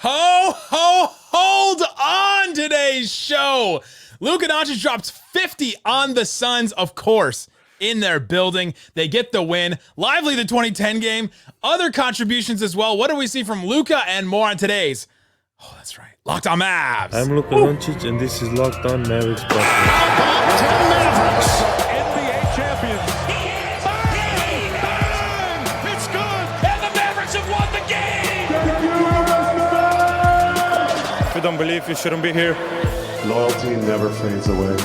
Hold on today's show. Luka Doncic drops 50 on the Suns, of course, in their building. They get the win. Lively the 2010 game. Other contributions as well. What do we see from Luka and more on today's? Oh, that's right. Locked on Mavs. I'm Luka Doncic, and this is Locked on Mavericks. Mavericks, NBA champions. It's good, and the Mavericks have won the game. If you don't believe, you shouldn't be here. Loyalty never fades away.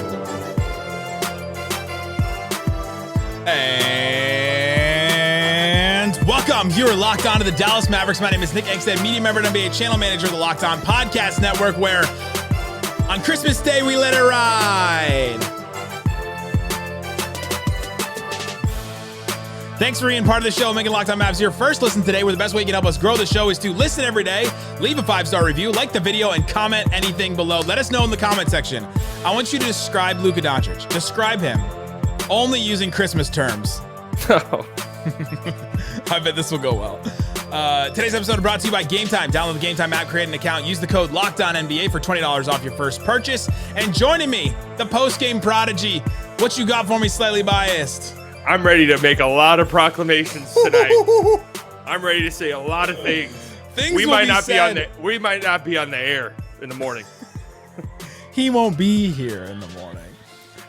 And welcome. You are locked on to the Dallas Mavericks. My name is Nick Angstadt, media member and NBA channel manager of the Locked On Podcast Network, where on Christmas Day we let it ride. Thanks for being part of the show, making Locked On Mavs your first listen today, where the best way you can help us grow the show is to listen every day, leave a 5-star review, like the video, and comment anything below. Let us know in the comment section. I want you to describe Luka Doncic. Describe him only using Christmas terms. I bet this will go well. Today's episode is brought to you by Game Time. Download the Game Time app, create an account, use the code LOCKEDONNBA for $20 off your first purchase. And joining me, the post-game prodigy. What you got for me, Slightly Biased? I'm ready to make a lot of proclamations tonight. I'm ready to say a lot of things. We might not be on the air in the morning. He won't be here in the morning.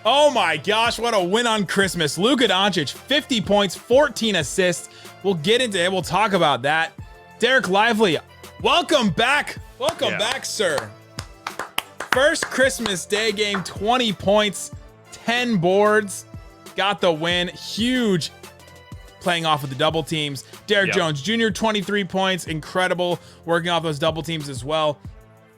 Oh my gosh, what a win on Christmas. Luka Doncic, 50 points, 14 assists. We'll get into it. We'll talk about that. Dereck Lively, welcome back. Welcome back, sir. First Christmas Day game, 20 points, 10 boards. Got the win. Huge playing off of the double teams. Derrick Jones Jr., 23 points. Incredible working off those double teams as well.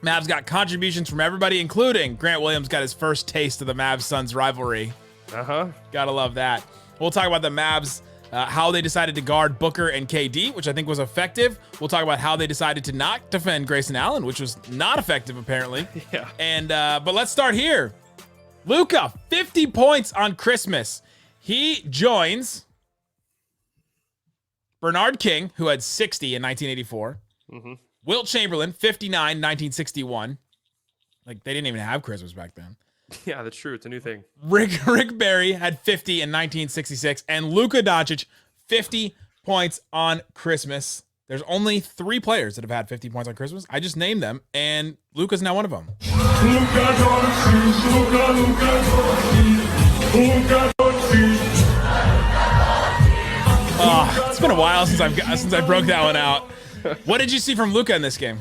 Mavs got contributions from everybody, including Grant Williams got his first taste of the Mavs-Suns rivalry. Gotta love that. We'll talk about the Mavs, how they decided to guard Booker and KD, which I think was effective. We'll talk about how they decided to not defend Grayson Allen, which was not effective, apparently. And but let's start here. Luka, 50 points on Christmas. He joins Bernard King, who had 60 in 1984. Wilt Chamberlain, 59 in 1961. Like, they didn't even have Christmas back then. Yeah, that's true. It's a new thing. Rick Barry had 50 in 1966. And Luka Doncic, 50 points on Christmas. There's only 3 players that have had 50 points on Christmas. I just named them, and Luka's now one of them. It's been a while since I broke that one out. What did you see from Luka in this game?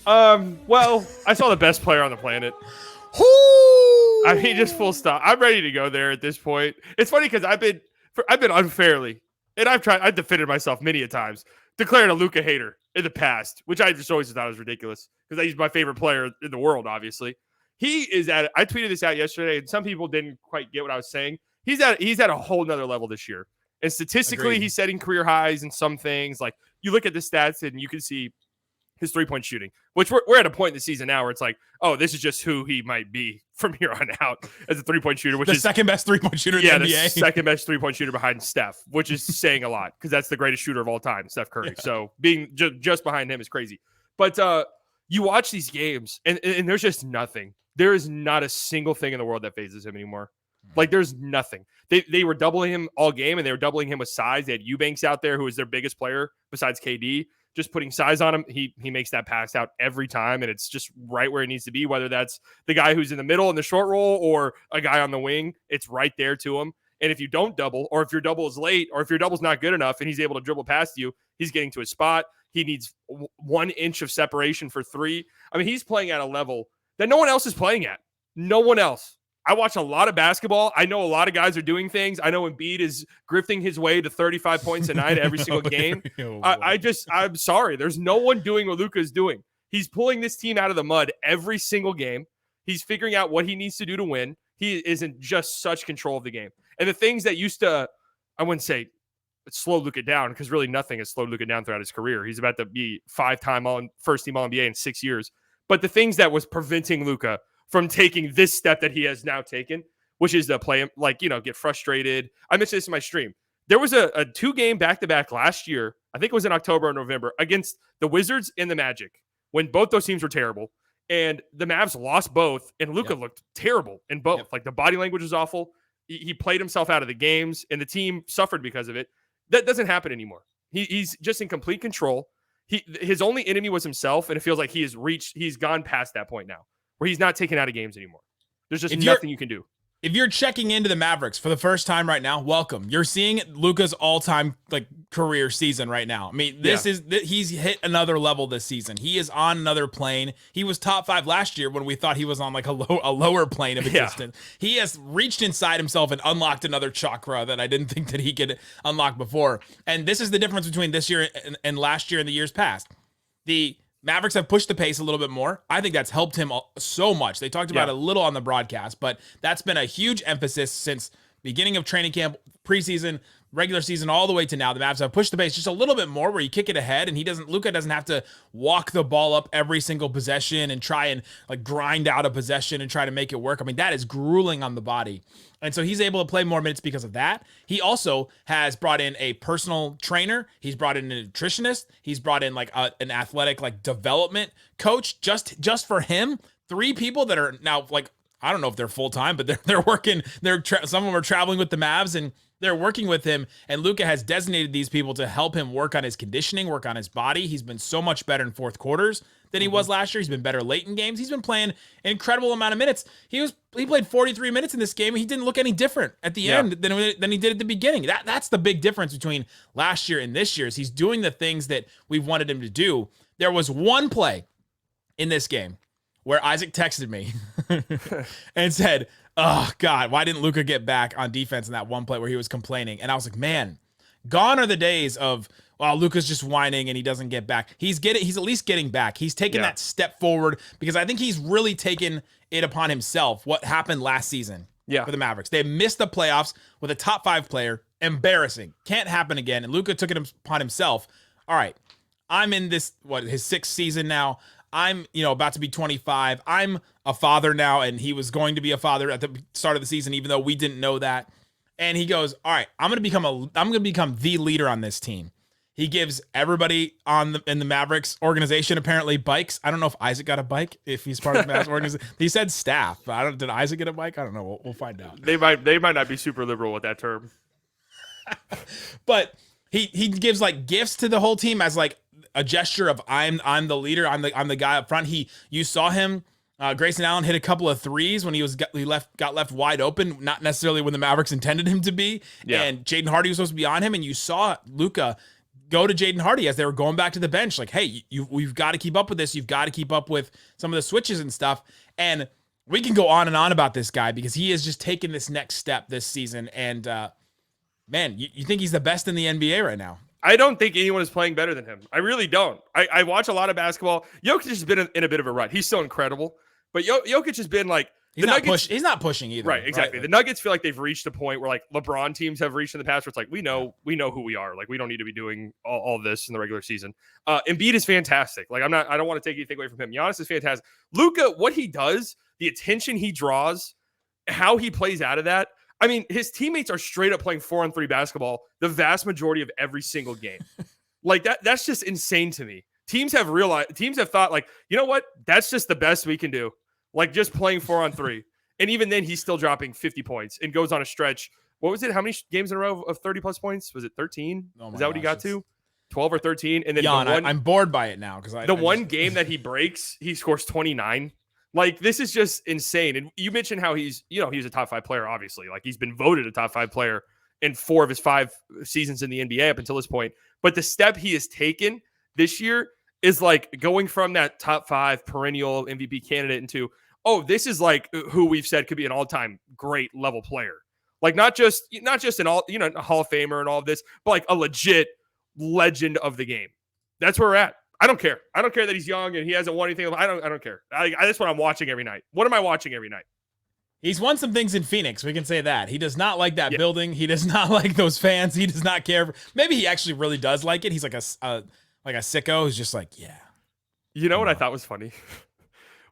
Well, I saw the best player on the planet. I mean, just full stop. I'm ready to go there at this point. It's funny because I've been unfairly, and I've defended myself many a times, declared a Luka hater in the past, which I just always thought was ridiculous because he's my favorite player in the world, obviously. I tweeted this out yesterday, and some people didn't quite get what I was saying. He's at a whole nother level this year. And statistically, Agreed. He's setting career highs in some things. Like, you look at the stats and you can see his three-point shooting, which we're at a point in the season now where it's like, oh, this is just who he might be from here on out as a three-point shooter, which is second best three-point shooter in the NBA. The second best three-point shooter behind Steph, which is saying a lot because that's the greatest shooter of all time, Steph Curry. Yeah. So being just behind him is crazy. But you watch these games and there's just nothing. There is not a single thing in the world that phases him anymore. Like, there's nothing. They were doubling him all game, and they were doubling him with size. They had Eubanks out there, who is their biggest player besides KD. Just putting size on him, he makes that pass out every time, and it's just right where it needs to be, whether that's the guy who's in the middle in the short roll or a guy on the wing. It's right there to him. And if you don't double, or if your double is late, or if your double's not good enough and he's able to dribble past you, he's getting to his spot. He needs 1 inch of separation for 3. I mean, he's playing at a level that no one else is playing at. No one else. I watch a lot of basketball. I know a lot of guys are doing things. I know Embiid is grifting his way to 35 points a night every single game. I'm sorry. There's no one doing what Luka is doing. He's pulling this team out of the mud every single game. He's figuring out what he needs to do to win. He is in just such control of the game. And the things that used to, I wouldn't say slow Luka down, because really nothing has slowed Luka down throughout his career. He's about to be 5-time first-team All-NBA in 6 years. But the things that was preventing Luka from taking this step that he has now taken, which is to play him, get frustrated. I mentioned this in my stream. There was a 2-game back-to-back last year. I think it was in October or November against the Wizards and the Magic, when both those teams were terrible. And the Mavs lost both, and Luka looked terrible in both. Like the body language was awful. He played himself out of the games, and the team suffered because of it. That doesn't happen anymore. He's just in complete control. His only enemy was himself, and it feels like he's gone past that point now, where he's not taken out of games anymore. There's just nothing you can do. If you're checking into the Mavericks for the first time right now, welcome. You're seeing Luka's all-time career season right now. I mean, he's hit another level this season. He is on another plane. He was top 5 last year when we thought he was on a lower plane of existence. He has reached inside himself and unlocked another chakra that I didn't think that he could unlock before. And this is the difference between this year and last year and the years past. The Mavericks have pushed the pace a little bit more. I think that's helped him so much. They talked about it a little on the broadcast, but that's been a huge emphasis since beginning of training camp, preseason, regular season, all the way to now. The Mavs have pushed the pace just a little bit more where you kick it ahead, and Luka doesn't have to walk the ball up every single possession and try and grind out a possession and try to make it work. I mean, that is grueling on the body. And so he's able to play more minutes because of that. He also has brought in a personal trainer. He's brought in a nutritionist. He's brought in an athletic development coach just for him. 3 people that are now I don't know if they're full time, but they're working. Some of them are traveling with the Mavs and they're working with him. And Luka has designated these people to help him work on his conditioning, work on his body. He's been so much better in fourth quarters than he was last year. He's been better late in games. He's been playing an incredible amount of minutes. He played 43 minutes in this game. And he didn't look any different at the end than he did at the beginning. That's the big difference between last year and this year. Is he's doing the things that we've wanted him to do. There was one play in this game where Isaac texted me and said, "Oh God, why didn't Luka get back on defense in that one play where he was complaining?" And I was like, man, gone are the days of, well, Luka's just whining and he doesn't get back. He's at least getting back. He's taken that step forward because I think he's really taken it upon himself what happened last season for the Mavericks. They missed the playoffs with a top 5 player. Embarrassing. Can't happen again. And Luka took it upon himself. All right, I'm in this, his 6th season now. I'm, about to be 25. I'm a father now, and he was going to be a father at the start of the season, even though we didn't know that. And he goes, "All right, I'm going to become the leader on this team." He gives everybody in the Mavericks organization apparently bikes. I don't know if Isaac got a bike, if he's part of the Mavs organization. He said staff. But did Isaac get a bike? I don't know. We'll find out. They might not be super liberal with that term. But he gives gifts to the whole team as a gesture of I'm the leader. I'm the guy up front. You saw him. Grayson Allen hit a couple of threes when he got left wide open, not necessarily when the Mavericks intended him to be. Yeah. And Jaden Hardy was supposed to be on him, and you saw Luka go to Jaden Hardy as they were going back to the bench. Hey, we've got to keep up with this. You've got to keep up with some of the switches and stuff. And we can go on and on about this guy because he has just taken this next step this season. And man, you think he's the best in the NBA right now? I don't think anyone is playing better than him. I really don't. I watch a lot of basketball. Jokic has been in a bit of a rut. He's still incredible. But Jokic has been he's not pushing either. Right, exactly. Right? The Nuggets feel like they've reached a point where LeBron teams have reached in the past where it's we know who we are. We don't need to be doing all this in the regular season. Embiid is fantastic. I don't want to take anything away from him. Giannis is fantastic. Luka, what he does, the attention he draws, how he plays out of that. I mean, his teammates are straight up playing 4-on-3 basketball the vast majority of every single game. That's just insane to me. Teams have thought you know what? That's just the best we can do. Just playing 4-on-3. And even then he's still dropping 50 points and goes on a stretch. What was it? How many games in a row of 30 plus points? Was it 13? Is that what he got to? 12 or 13? And then I'm bored by it now because one game that he breaks, he scores 29. This is just insane. And you mentioned how he's a top 5 player, obviously. He's been voted a top 5 player in 4 of his 5 seasons in the NBA up until this point. But the step he has taken this year is going from that top 5 perennial MVP candidate into, this is who we've said could be an all-time great level player. Not just an all, a Hall of Famer and all of this, but a legit legend of the game. That's where we're at. I don't care. I don't care that he's young and he hasn't won anything. I don't care. That's what I'm watching every night. What am I watching every night? He's won some things in Phoenix. We can say that. He does not like that building. He does not like those fans. He does not care. Maybe he actually really does like it. He's like a sicko who's just yeah. You know what I thought was funny?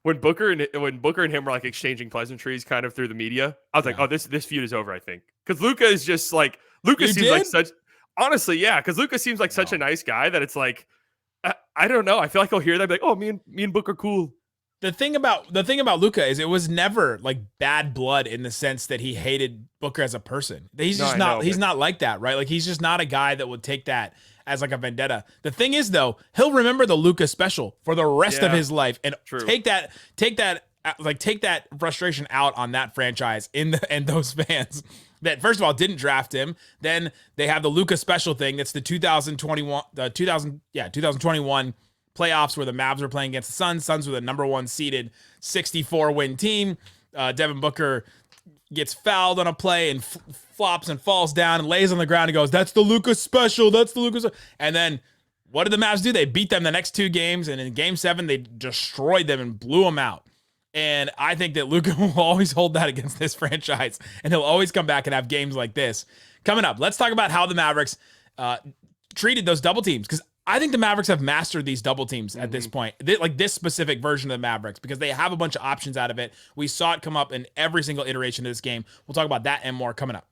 When Booker and him were exchanging pleasantries kind of through the media, I was like, oh, this feud is over, I think. Because Luka is just Luka seems such, honestly, yeah, because Luka seems such a nice guy that it's I don't know. I feel like I'll hear that, like, oh, me and Book are cool. The thing about Luka is it was never like bad blood in the sense that he hated Booker as a person. He's just he's not like that, right? Like he's just not a guy that would take that as like a vendetta. The thing is though, he'll remember the Luka special for the rest of his life and take that frustration out on that franchise and those fans that first of all didn't draft him. Then they have the Luka special thing. That's the 2021 playoffs where the Mavs were playing against the Suns. Suns were the number 1 seeded 64-win team. Devin Booker gets fouled on a play and flops and falls down and lays on the ground and goes, "That's the Luka special. That's the Luka." And then what did the Mavs do? They beat them the next 2 games, and in Game 7 they destroyed them and blew them out. And I think that Luka will always hold that against this franchise, and he'll always come back and have games like this. Coming up, let's talk about how the Mavericks treated those double teams, because I think the Mavericks have mastered these double teams at this point, like this specific version of the Mavericks, because they have a bunch of options out of it. We saw it come up in every single iteration of this game. We'll talk about that and more coming up.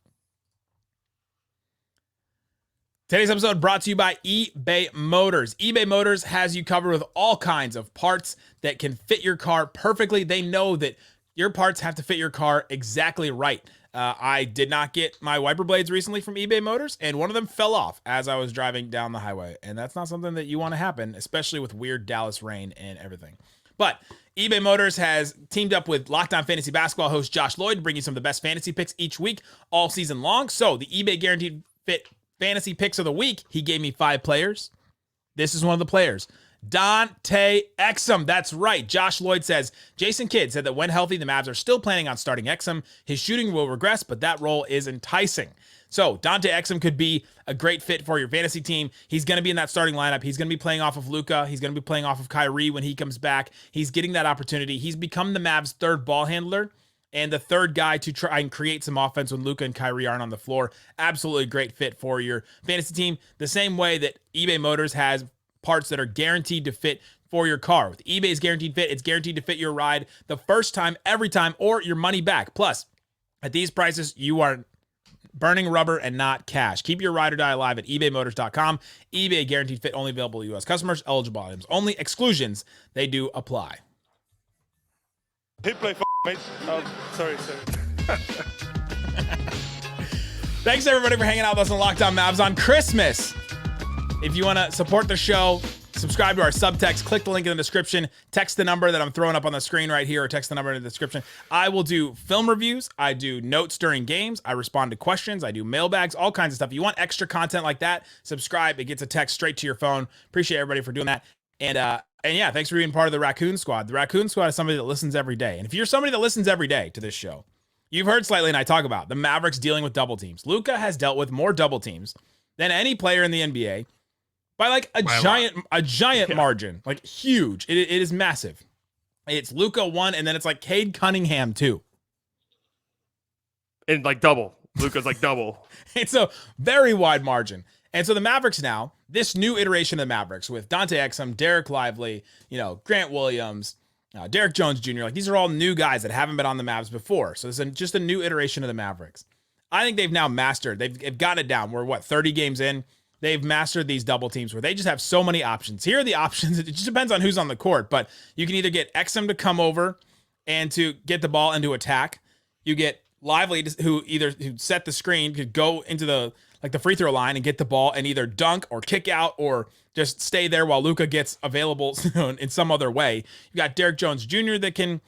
Today's episode brought to you by eBay Motors. eBay Motors has you covered with all kinds of parts that can fit your car perfectly. They know that your parts have to fit your car exactly right. I did not get my wiper blades recently from eBay Motors, and one of them fell off as I was driving down the highway. And that's not something that you want to happen, especially with weird Dallas rain and everything. But eBay Motors has teamed up with Locked On Fantasy Basketball host Josh Lloyd to bring you some of the best fantasy picks each week, all season long. So the eBay Guaranteed Fit Fantasy Picks of the Week, he gave me 5 players. This is one of the players. Dante Exum. That's right. Josh Lloyd says, Jason Kidd said that when healthy, the Mavs are still planning on starting Exum. His shooting will regress, but that role is enticing. So Dante Exum could be a great fit for your fantasy team. He's going to be in that starting lineup. He's going to be playing off of Luka. He's going to be playing off of Kyrie when he comes back. He's getting that opportunity. He's become the Mavs' third ball handler and the third guy to try and create some offense when Luka and Kyrie aren't on the floor. Absolutely great fit for your fantasy team. The same way that eBay Motors has parts that are guaranteed to fit for your car. With eBay's Guaranteed Fit, it's guaranteed to fit your ride the first time, every time, or your money back. Plus, at these prices, you are burning rubber and not cash. Keep your ride or die alive at ebaymotors.com. eBay Guaranteed Fit only available to U.S. customers. Eligible items only. Exclusions, they do apply. Hit play, mate. Sorry. Thanks, everybody, for hanging out with us on Locked On Mavs on Christmas. If you want to support the show, subscribe to our subtext. Click the link in the description. Text the number that I'm throwing up on the screen right here, or text the number in the description. I will do film reviews. I do notes during games. I respond to questions. I do mailbags, all kinds of stuff. If you want extra content like that, subscribe. It gets a text straight to your phone. Appreciate everybody for doing that. And yeah, thanks for being part of the Raccoon Squad. The Raccoon Squad is somebody that listens every day. And if you're somebody that listens every day to this show, you've heard Slightly and I talk about the Mavericks dealing with double teams. Luka has dealt with more double teams than any player in the NBA. By like a giant margin, like huge. It is massive. It's Luka 1, and then it's like Cade Cunningham 2. And like double. Luka's like double. It's a very wide margin. And so the Mavericks now, this new iteration of the Mavericks with Dante Exum, Dereck Lively, Grant Williams, Derrick Jones Jr. Like these are all new guys that haven't been on the Mavs before. So this is just a new iteration of the Mavericks. I think they've now mastered. They've got it down. We're 30 games in. They've mastered these double teams where they just have so many options. Here are the options. It just depends on who's on the court, but you can either get Exum to come over and to get the ball and to attack. You get Lively who set the screen, could go into the free throw line and get the ball and either dunk or kick out or just stay there while Luka gets available in some other way. You got Derrick Jones Jr. that can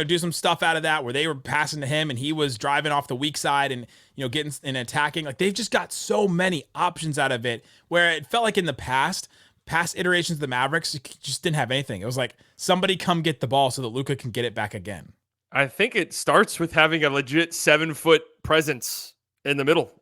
do some stuff out of that where they were passing to him and he was driving off the weak side and getting and attacking. Like they've just got so many options out of it where it felt like in the past iterations of the Mavericks just didn't have anything. It was like somebody come get the ball so that Luka can get it back again. I think it starts with having a legit 7-foot presence in the middle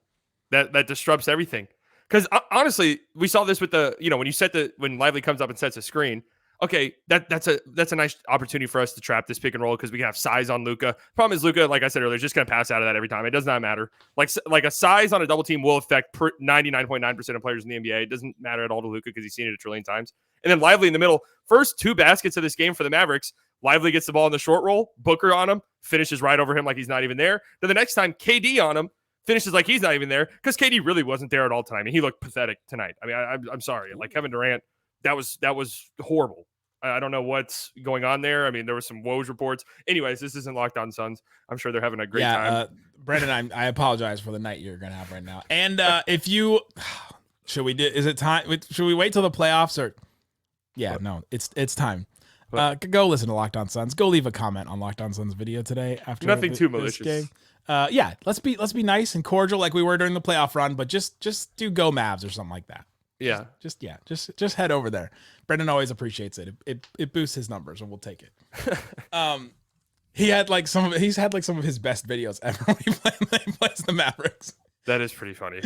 that disrupts everything. Because honestly, we saw this with when Lively comes up and sets a screen. Okay, that's a nice opportunity for us to trap this pick and roll because we can have size on Luka. Problem is Luka, like I said earlier, is just going to pass out of that every time. It does not matter. Like a size on a double team will affect 99.9% of players in the NBA. It doesn't matter at all to Luka because he's seen it a trillion times. And then Lively in the middle. First 2 baskets of this game for the Mavericks. Lively gets the ball in the short roll. Booker on him, finishes right over him like he's not even there. Then the next time KD on him, finishes like he's not even there because KD really wasn't there at all tonight. I mean, he looked pathetic tonight. I mean, I'm sorry. Like Kevin Durant that was horrible. I don't know what's going on there. I mean, there were some Woj reports. Anyways, this isn't Locked On Suns. I'm sure they're having a great time. Brendan, I apologize for the night you're gonna have right now. And if you should we do? Is it time? Should we wait till the playoffs or? Yeah, no, it's time. Go listen to Locked On Suns. Go leave a comment on Locked On Suns video today after nothing too malicious. Game. Yeah, let's be nice and cordial like we were during the playoff run, but just do go Mavs or something like that. Yeah. Just head over there. Brendan always appreciates it. It boosts his numbers and we'll take it. He's had like some of his best videos ever when he plays the Mavericks. That is pretty funny.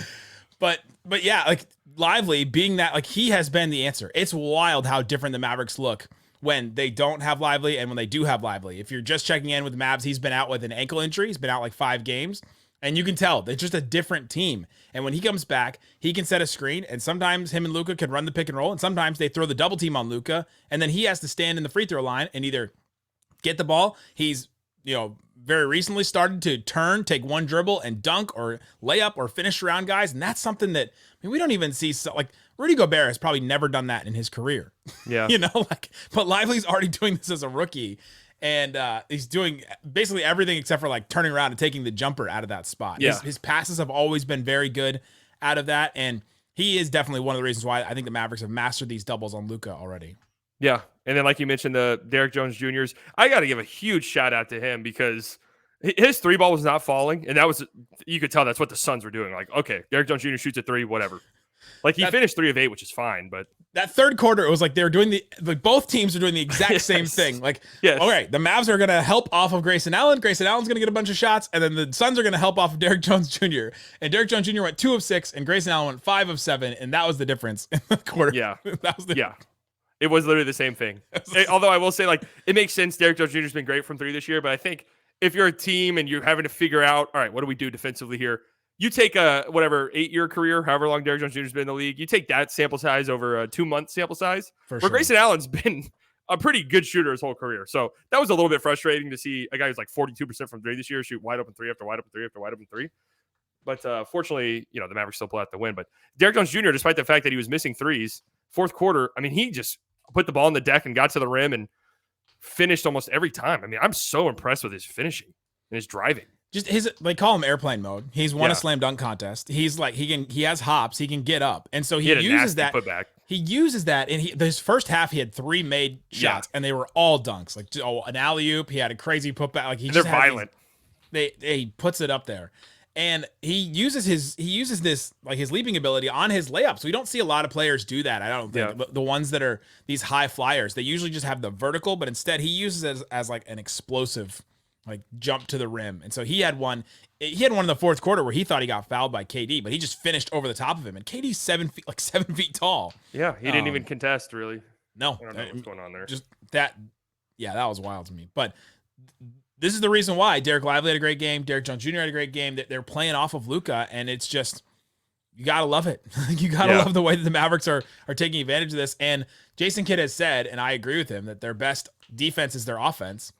But yeah, like Lively being that, like he has been the answer. It's wild how different the Mavericks look when they don't have Lively and when they do have Lively. If you're just checking in with the Mavs, he's been out with an ankle injury. He's been out like 5 games. And you can tell they're just a different team. And when he comes back, he can set a screen. And sometimes him and Luka can run the pick and roll. And sometimes they throw the double team on Luka. And then he has to stand in the free throw line and either get the ball. He's, very recently started to take one dribble and dunk or layup or finish around guys. And that's something that, we don't even see. Like Rudy Gobert has probably never done that in his career. Yeah. But Lively's already doing this as a rookie. And he's doing basically everything except for like turning around and taking the jumper out of that spot. Yeah. His passes have always been very good out of that. And he is definitely one of the reasons why I think the Mavericks have mastered these doubles on Luka already. Yeah. And then like you mentioned, the Derrick Jones Jr.'s, I got to give a huge shout out to him because his 3 ball was not falling. And that was, you could tell that's what the Suns were doing. Like, okay, Derrick Jones Jr. shoots a 3, whatever. Like he finished 3 of 8, which is fine, but that third quarter, it was like they were doing both teams are doing the exact same thing. Like, okay, the Mavs are going to help off of Grayson Allen. Grayson Allen's going to get a bunch of shots, and then the Suns are going to help off of Derrick Jones Jr. And Derrick Jones Jr. went 2 of 6, and Grayson Allen went 5 of 7, and that was the difference in the quarter. Yeah, that was it was literally the same thing. Although I will say, like, it makes sense. Derrick Jones Jr. has been great from 3 this year, but I think if you're a team and you're having to figure out, all right, what do we do defensively here? You take a 8-year career, however long Derrick Jones Jr. has been in the league. You take that sample size over a 2-month sample size. Where Grayson Allen's been a pretty good shooter his whole career. So that was a little bit frustrating to see a guy who's like 42% from 3 this year shoot wide open 3 after wide open 3 after wide open 3. But fortunately, the Mavericks still pull out the win. But Derrick Jones Jr., despite the fact that he was missing 3s, fourth quarter, I mean, he just put the ball on the deck and got to the rim and finished almost every time. I mean, I'm so impressed with his finishing and his driving. Just they call him airplane mode. He's won a slam dunk contest. He's like he has hops. He can get up, and so he uses that. Putback. He uses that, and his first half he had 3 made shots, and they were all dunks. Like an alley oop. He had a crazy putback. Like they're violent. He puts it up there, and he uses this like his leaping ability on his layups. We don't see a lot of players do that. I don't think the ones that are these high flyers. They usually just have the vertical, but instead he uses it as like an explosive. Like jump to the rim. And so he had one in the fourth quarter where he thought he got fouled by KD, but he just finished over the top of him. And KD's 7 feet tall. Yeah. He didn't even contest really. No, I don't know what's going on there. Just that. Yeah, that was wild to me. But this is the reason why Dereck Lively had a great game. Derrick Jones Jr. had a great game. They're playing off of Luka, and it's just, you got to love it. You got to love the way that the Mavericks are taking advantage of this. And Jason Kidd has said, and I agree with him, that their best defense is their offense.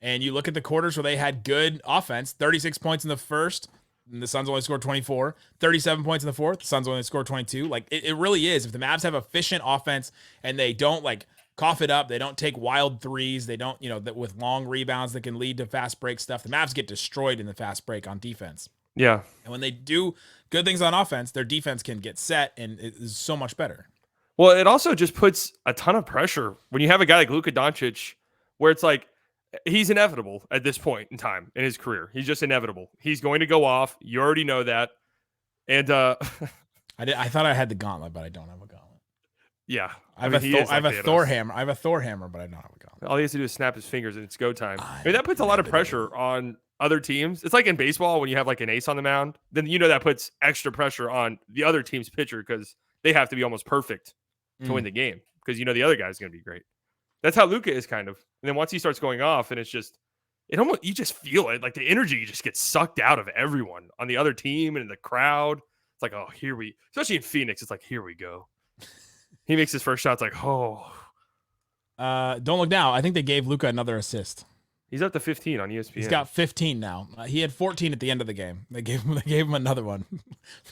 And you look at the quarters where they had good offense, 36 points in the first, and the Suns only scored 24, 37 points in the fourth, the Suns only scored 22. Like, it really is. If the Mavs have efficient offense and they don't, like, cough it up, they don't take wild threes, they don't, with long rebounds that can lead to fast break stuff, the Mavs get destroyed in the fast break on defense. Yeah. And when they do good things on offense, their defense can get set, and it is so much better. Well, it also just puts a ton of pressure when you have a guy like Luka Doncic, where it's like, he's inevitable at this point in time in his career. He's just inevitable. He's going to go off. You already know that. And I thought I had the gauntlet, but I don't have a gauntlet. Yeah. I have a Thor hammer. I have a Thor hammer, but I don't have a gauntlet. All he has to do is snap his fingers and it's go time. I mean, that puts a lot of pressure on other teams. It's like in baseball when you have like an ace on the mound, then that puts extra pressure on the other team's pitcher because they have to be almost perfect to win the game because the other guy's going to be great. That's how Luka is kind of. And then once he starts going off and it's just, you just feel it. Like the energy just gets sucked out of everyone on the other team and in the crowd. It's like, oh, especially in Phoenix, it's like, here we go. He makes his first shot. It's like, oh. Don't look now. I think they gave Luka another assist. He's up to 15 on ESPN. He's got 15 now. He had 14 at the end of the game. They gave him another one.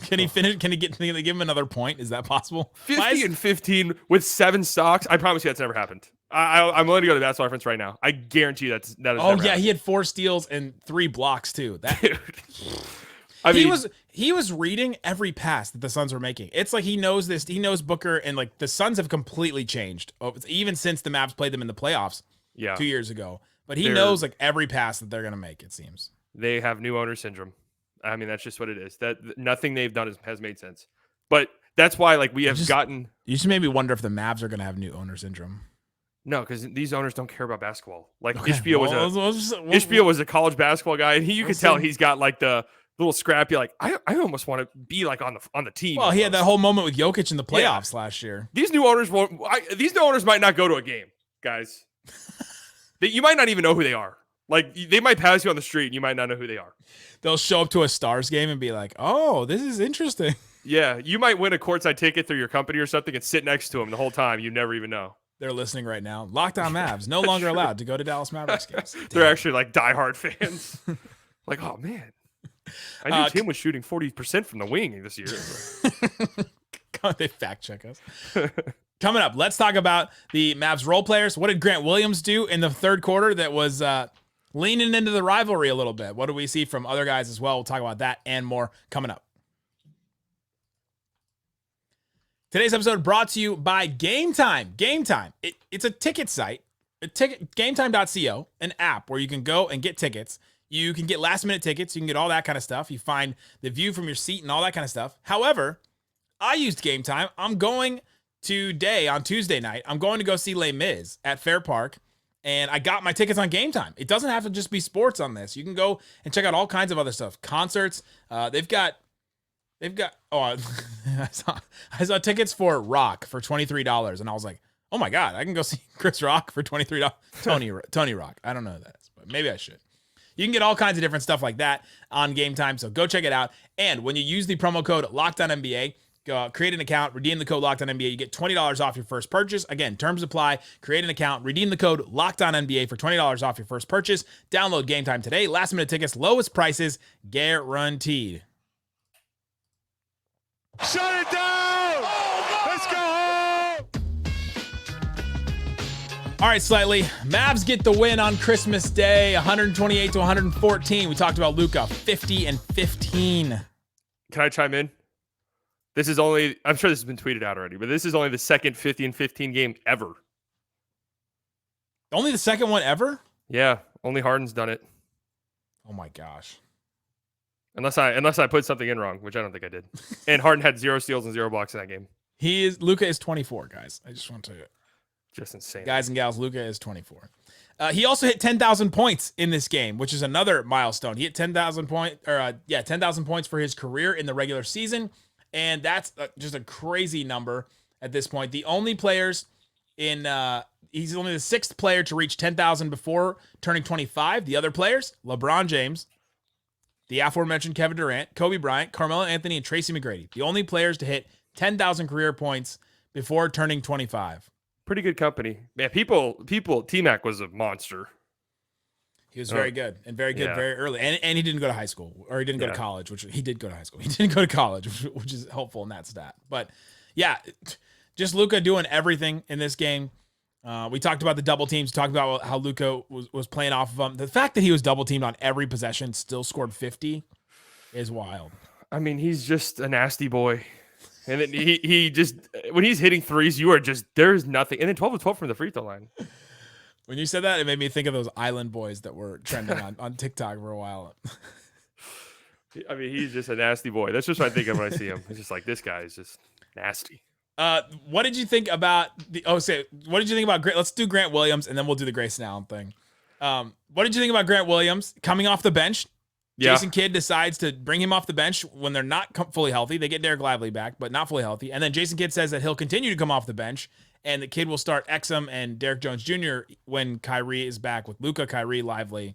Can he finish? Can they give him another point? Is that possible? 50 and 15 with 7 stocks. I promise you that's never happened. I'm willing to go to Basketball Reference right now. I guarantee that is Oh never yeah, happened. he had 4 steals and 3 blocks too. That Dude. I mean, he was reading every pass that the Suns were making. It's like he knows this. He knows Booker, and like the Suns have completely changed even since the Mavs played them in the playoffs 2 years ago. But he knows like every pass that they're gonna make. It seems they have new owner syndrome. I mean, that's just what it is. That nothing they've done has made sense. But that's why like we have gotten. You just made me wonder if the Mavs are gonna have new owner syndrome. No, because these owners don't care about basketball. Like Okay, Ishbia was a college basketball guy, and you could tell he's got like the little scrappy. Like I almost want to be like on the team. Well, he had that whole moment with Jokic in the playoffs last year. These new owners won't. These new owners might not go to a game, guys. You might not even know who they are. Like they might pass you on the street, and you might not know who they are. They'll show up to a Stars game and be like, "Oh, this is interesting." Yeah, you might win a courtside ticket through your company or something and sit next to them the whole time. You never even know. They're listening right now. Locked On Mavs no longer allowed to go to Dallas Mavericks games. They're actually like diehard fans. Like, oh man, I knew Tim was shooting 40% from the wing this year. They fact check us. Coming up, let's talk about the Mavs role players. What did Grant Williams do in the third quarter that was leaning into the rivalry a little bit? What do we see from other guys as well? We'll talk about that and more coming up. Today's episode brought to you by Game Time. Game Time. It's a ticket site, GameTime.co, an app where you can go and get tickets. You can get last-minute tickets. You can get all that kind of stuff. You find the view from your seat and all that kind of stuff. However, I used Game Time. I'm going today on Tuesday night. I'm going to go see Les Mis at Fair Park, and I got my tickets on Game Time. It doesn't have to just be sports on this. You can go and check out all kinds of other stuff. Concerts. They've got I saw tickets for Rock for $23, and I was like, oh my God, I can go see Chris Rock for $23. Tony Rock. I don't know who that is, but maybe I should. You can get all kinds of different stuff like that on Game Time, so go check it out. And when you use the promo code LOCKEDONNBA, go create an account, redeem the code LOCKEDONNBA, you get $20 off your first purchase. Again, terms apply. Create an account, redeem the code LOCKEDONNBA for $20 off your first purchase. Download Game Time today. Last minute tickets, lowest prices guaranteed. Shut it down! Let's go home! All right, Slightly. Mavs get the win on Christmas Day, 128-114. We talked about Luka, 50 and 15. Can I chime in? This is only, I'm sure this has been tweeted out already, but this is only the second 50 and 15 game ever. Only the second one ever? Yeah, only Harden's done it. Oh my gosh. Unless I put something in wrong, which I don't think I did. And Harden had 0 steals and 0 blocks in that game. Luka is 24, guys. I just want to tell you. Just insane. Guys and gals, Luka is 24. He also hit 10,000 points in this game, which is another milestone. He hit 10,000 points for his career in the regular season, and that's just a crazy number at this point. The only players he's only the 6th player to reach 10,000 before turning 25. The other players, LeBron James, the aforementioned Kevin Durant, Kobe Bryant, Carmelo Anthony, and Tracy McGrady. The only players to hit 10,000 career points before turning 25. Pretty good company. Man, T-Mac was a monster. He was very good and very good very early. And he didn't go to high school, or he didn't go to college, which he did go to high school. He didn't go to college, which is helpful in that stat. But yeah, just Luka doing everything in this game. We talked about the double teams, talked about how Luka was playing off of them. The fact that he was double teamed on every possession, still scored 50 is wild. I mean, he's just a nasty boy. And then he just, when he's hitting threes, there's nothing. And then 12 of 12 from the free throw line. When you said that, it made me think of those island boys that were trending on TikTok for a while. I mean, he's just a nasty boy. That's just what I think of when I see him. It's just like, this guy is just nasty. What did you think about what did you think about Grant? Let's do Grant Williams, and then we'll do the Grayson Allen thing. What did you think about Grant Williams coming off the bench? Yeah. Jason Kidd decides to bring him off the bench when they're not fully healthy. They get Dereck Lively back, but not fully healthy. And then Jason Kidd says that he'll continue to come off the bench, and the Kidd will start Exum and Derrick Jones Jr. when Kyrie is back, with Luka, Kyrie, Lively,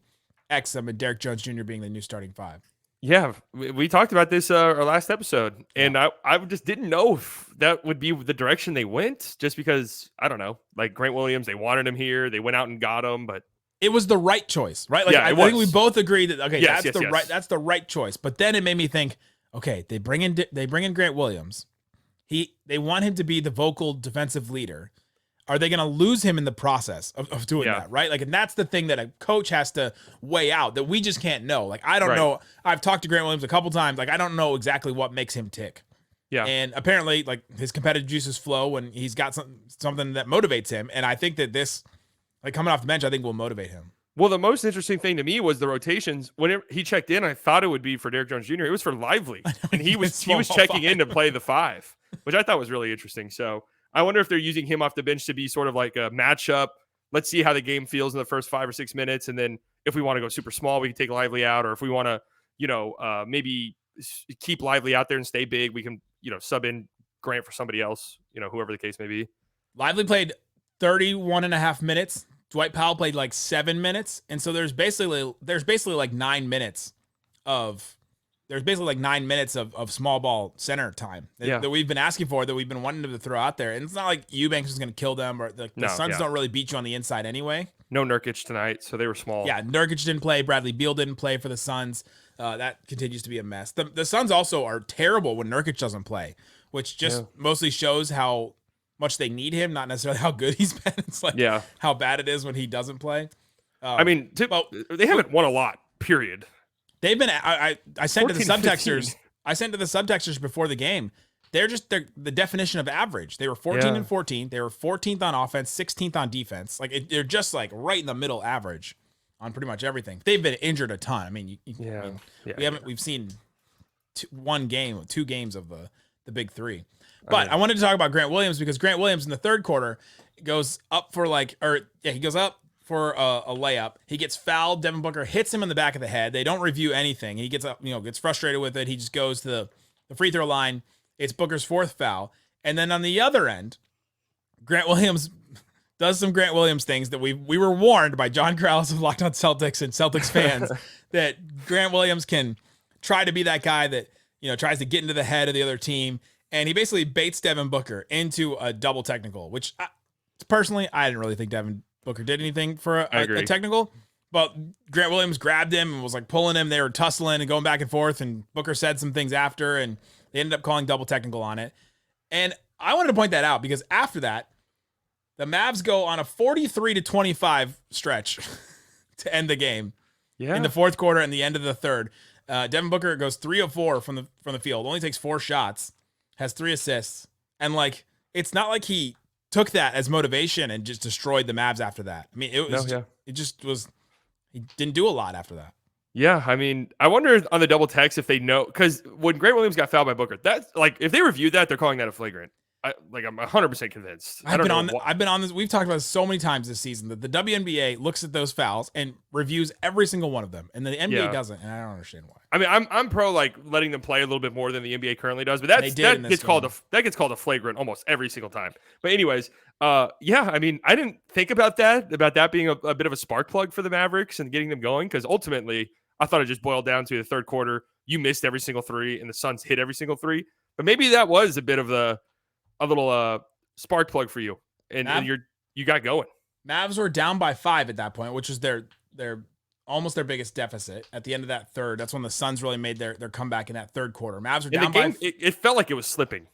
Exum, and Derrick Jones Jr. being the new starting 5. Yeah, we talked about this our last episode, and I just didn't know if that would be the direction they went, just because, I don't know, like Grant Williams, they wanted him here, they went out and got him, but it was the right choice, right? Like, I think we both agree that that's the right choice. But then it made me think, okay, they bring in Grant Williams. They want him to be the vocal defensive leader. Are they going to lose him in the process of doing that, right? Like, and that's the thing that a coach has to weigh out that we just can't know. Like, I don't know. I've talked to Grant Williams a couple times. Like, I don't know exactly what makes him tick. Yeah. And apparently, like, his competitive juices flow when he's got something that motivates him. And I think that this, like, coming off the bench, I think will motivate him. Well, the most interesting thing to me was the rotations. Whenever he checked in, I thought it would be for Derrick Jones Jr. It was for Lively, and he was checking in to play the 5, which I thought was really interesting. So I wonder if they're using him off the bench to be sort of like a matchup. Let's see how the game feels in the first 5 or 6 minutes, and then if we want to go super small, we can take Lively out, or if we want to, maybe keep Lively out there and stay big, we can, sub in Grant for somebody else, whoever the case may be. Lively played 31 and a half minutes. Dwight Powell played like 7 minutes. And so there's basically like 9 minutes of small ball center time that we've been asking for, that we've been wanting to throw out there. And it's not like Eubanks is going to kill them, or the Suns don't really beat you on the inside anyway. No Nurkic tonight, so they were small. Yeah, Nurkic didn't play. Bradley Beal didn't play for the Suns. That continues to be a mess. The Suns also are terrible when Nurkic doesn't play, which just mostly shows how much they need him, not necessarily how good he's been. It's like how bad it is when he doesn't play. They haven't won a lot, period. They've been. I sent to the subtexters. I sent to the subtexters before the game. They're the definition of average. They were 14 and 14. They were 14th on offense, 16th on defense. Like, they're just like right in the middle average on pretty much everything. They've been injured a ton. I mean, we've seen 2 games of the big 3. But I wanted to talk about Grant Williams, because Grant Williams in the third quarter goes up for he goes up for a layup. He gets fouled. Devin Booker hits him in the back of the head. They don't review anything. He gets up, gets frustrated with it. He just goes to the free throw line. It's Booker's 4th foul. And then on the other end, Grant Williams does some Grant Williams things that we were warned by John Krause of Locked On Celtics and Celtics fans that Grant Williams can try to be that guy that, tries to get into the head of the other team. And he basically baits Devin Booker into a double technical, which personally, I didn't really think Devin Booker did anything for a technical. But Grant Williams grabbed him and was like pulling him. They were tussling and going back and forth. And Booker said some things after, and they ended up calling double technical on it. And I wanted to point that out because after that, the Mavs go on a 43-25 stretch to end the game in the fourth quarter and the end of the third. Devin Booker goes 3 of 4 from the field, only takes 4 shots. Has 3 assists, and like, it's not like he took that as motivation and just destroyed the Mavs after that. I mean, he didn't do a lot after that. Yeah, I mean, I wonder on the double text if they know, because when Grant Williams got fouled by Booker, that's like, if they reviewed that, they're calling that a flagrant. I'm 100% convinced. I've been on this. We've talked about this so many times this season that the WNBA looks at those fouls and reviews every single one of them, and the NBA doesn't, and I don't understand why. I mean, I'm pro like letting them play a little bit more than the NBA currently does, but that gets called a flagrant almost every single time. But anyways, I mean, I didn't think about that being a bit of a spark plug for the Mavericks and getting them going, because ultimately I thought it just boiled down to the third quarter. You missed every single 3, and the Suns hit every single 3. But maybe that was a bit of a little spark plug for you, and you got going. Mavs were down by 5 at that point, which was their almost their biggest deficit at the end of that third. That's when the Suns really made their comeback in that third quarter. Mavs were down by. It felt like it was slipping.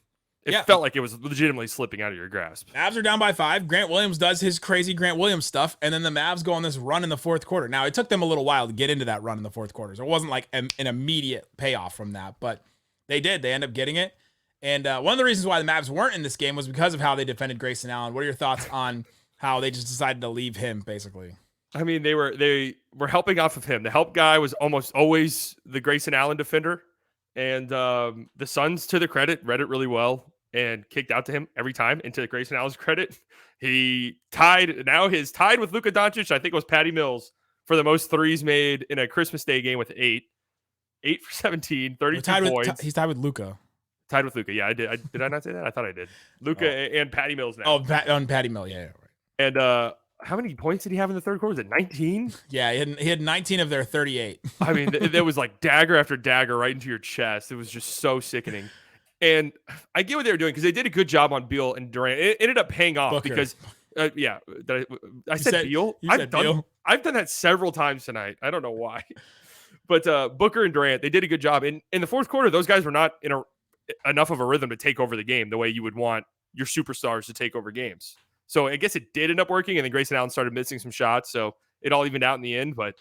It felt like it was legitimately slipping out of your grasp. Mavs are down by 5. Grant Williams does his crazy Grant Williams stuff, and then the Mavs go on this run in the fourth quarter. Now, it took them a little while to get into that run in the fourth quarter. So it wasn't like an immediate payoff from that, but they did. They ended up getting it. And one of the reasons why the Mavs weren't in this game was because of how they defended Grayson Allen. What are your thoughts on how they just decided to leave him, basically? I mean, they were helping off of him. The help guy was almost always the Grayson Allen defender. And the Suns, to their credit, read it really well and kicked out to him every time. And to Grayson Allen's credit, he tied with Luka Doncic. I think it was Patty Mills for the most threes made in a Christmas Day game with 8 for 17, 32 points. He's tied with Luka. Tied with Luka. Yeah, I did. Did I not say that? I thought I did. Luka and Patty Mills now. On Patty Mills. Yeah, right. And how many points did he have in the third quarter? Was it 19? Yeah, he had 19 of their 38. I mean, there was like dagger after dagger right into your chest. It was just so sickening. And I get what they were doing because they did a good job on Beal and Durant. It ended up paying off because, I said Beal. I've done that several times tonight. I don't know why. But Booker and Durant, they did a good job. In the fourth quarter, those guys were not in enough of a rhythm to take over the game the way you would want your superstars to take over games. So I guess it did end up working, and then Grayson Allen started missing some shots, so it all evened out in the end. But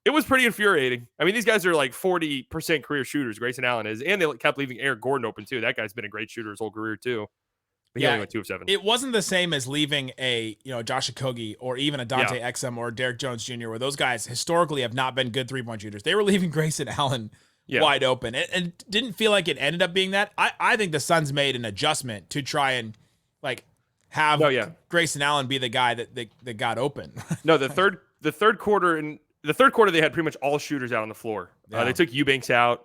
it was pretty infuriating. I mean, these guys are like 40% career shooters, Grayson Allen is, and they kept leaving Eric Gordon open too. That guy's been a great shooter his whole career too. But he only went 2 of 7. It wasn't the same as leaving a Josh Okogie or even a Dante Exum or Derrick Jones Jr., where those guys historically have not been good 3-point shooters. They were leaving Grayson Allen wide open. And didn't feel like it ended up being that. I think the Suns made an adjustment to try and have Grayson Allen be the guy that got open. No, the third quarter they had pretty much all shooters out on the floor. Yeah. They took Eubanks out,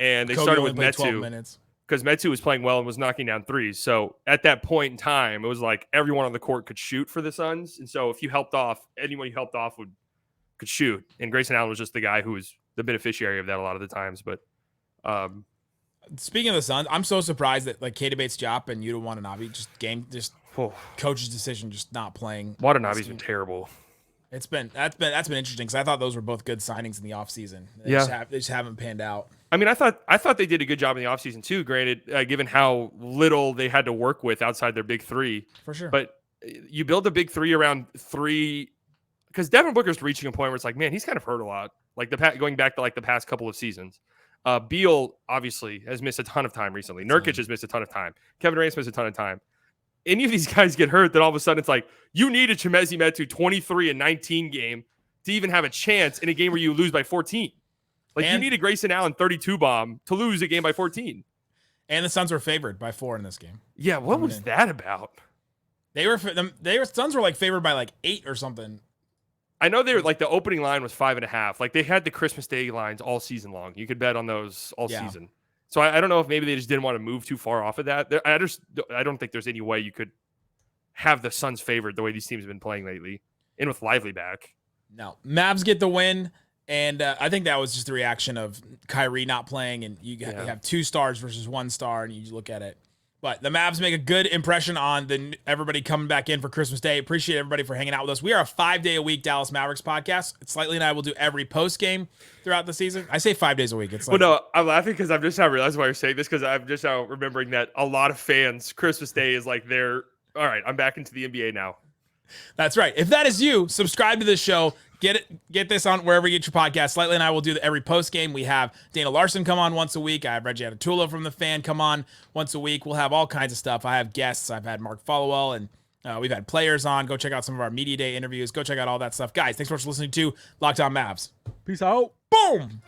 and they started with Metu. minutes. Because Metu was playing well and was knocking down threes. So at that point in time, it was like everyone on the court could shoot for the Suns. And so if you helped off, anyone you helped off could shoot. And Grayson Allen was just the guy who was the beneficiary of that a lot of the times. But speaking of the Suns, I'm so surprised that Keita Bates-Diop and Yuta Watanabe coach's decision just not playing. Watanabe's been terrible. That's been interesting because I thought those were both good signings in the offseason. They just haven't panned out. I mean, I thought they did a good job in the offseason too, granted, given how little they had to work with outside their big three. For sure. But you build a big three around three, because Devin Booker's reaching a point where it's like, man, he's kind of hurt a lot. Going back to the past couple of seasons. Beal obviously has missed a ton of time recently. Nurkic has missed a ton of time. Kevin Durant's missed a ton of time. Any of these guys get hurt, then all of a sudden it's like, you need a Chimezie Metu 23-19 game to even have a chance in a game where you lose by 14. You need a Grayson Allen 32 bomb to lose a game by 14. And the Suns were favored by 4 in this game. Yeah, what was that about? Suns were favored by 8 or something. I know they were the opening line was 5.5. They had the Christmas Day lines all season long. You could bet on those all season. So I don't know if maybe they just didn't want to move too far off of that. I don't think there's any way you could have the Suns favored the way these teams have been playing lately, and with Lively back. No, Mavs get the win. And I think that was just the reaction of Kyrie not playing, and you have 2 stars versus 1 star, and you look at it. But the Mavs make a good impression on everybody coming back in for Christmas Day. Appreciate everybody for hanging out with us. We are a 5-day-a-week Dallas Mavericks podcast. Slightly and I will do every post game throughout the season. I say 5 days a week. Well, no, I'm laughing because I'm just now realizing why you're saying this, because I'm just now remembering that a lot of fans, Christmas Day is all right, I'm back into the NBA now. That's right. If that is you, subscribe to this show. Get this on wherever you get your podcast. Slightly and I will do every post game. We have Dana Larson come on once a week. I have Reggie Atatula from The Fan come on once a week. We'll have all kinds of stuff. I have guests. I've had Mark Followell, and we've had players on. Go check out some of our Media Day interviews. Go check out all that stuff. Guys, thanks so much for listening to Locked On Mavs. Peace out. Boom!